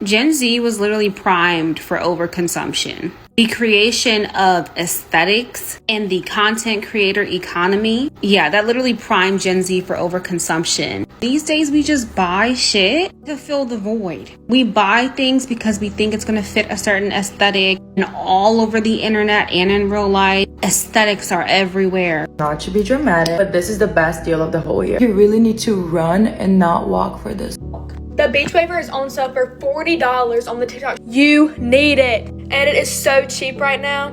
Gen Z was literally primed for overconsumption. The creation of aesthetics and the content creator economy, that literally primed Gen Z for overconsumption. These days, we just buy shit to fill the void. We buy things because we think it's going to fit a certain aesthetic, and all over the internet and in real life, aesthetics are everywhere. Not to be dramatic, but this is the best deal of the whole year. You really need to run and not walk for this. The beach wafer is on sale for $40 on the TikTok. You need it, and it is so cheap right now.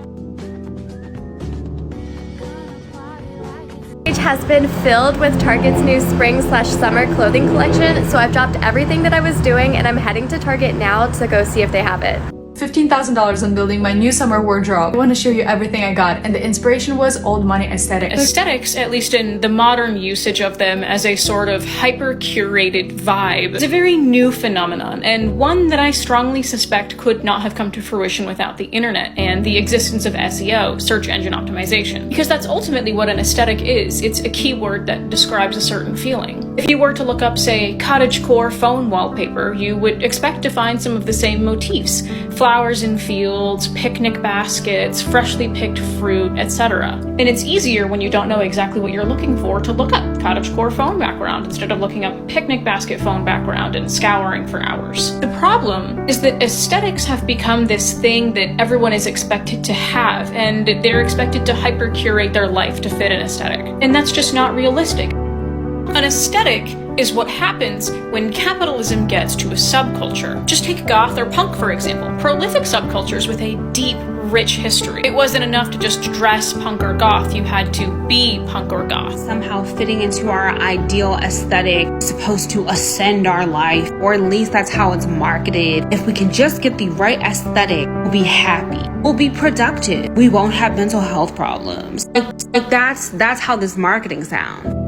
Page has been filled with Target's new spring/summer clothing collection, so I've dropped everything that I was doing and I'm heading to Target now to go see if they have it. $15,000 on building my new summer wardrobe. I want to show you everything I got, and the inspiration was old money aesthetic. Aesthetics, at least in the modern usage of them as a sort of hyper-curated vibe, is a very new phenomenon, and one that I strongly suspect could not have come to fruition without the internet and the existence of SEO, search engine optimization. Because that's ultimately what an aesthetic is. It's a keyword that describes a certain feeling. If you were to look up, say, cottagecore phone wallpaper, you would expect to find some of the same motifs. Flowers in fields, picnic baskets, freshly picked fruit, etc. And it's easier when you don't know exactly what you're looking for to look up cottagecore phone background instead of looking up picnic basket phone background and scouring for hours. The problem is that aesthetics have become this thing that everyone is expected to have, and they're expected to hyper-curate their life to fit an aesthetic. And that's just not realistic. An aesthetic is what happens when capitalism gets to a subculture. Just take goth or punk, for example, prolific subcultures with a deep, rich history. It wasn't enough to just dress punk or goth, you had to be punk or goth. Somehow fitting into our ideal aesthetic is supposed to ascend our life, or at least that's how it's marketed. If we can just get the right aesthetic, we'll be happy. We'll be productive. We won't have mental health problems. Like that's how this marketing sounds.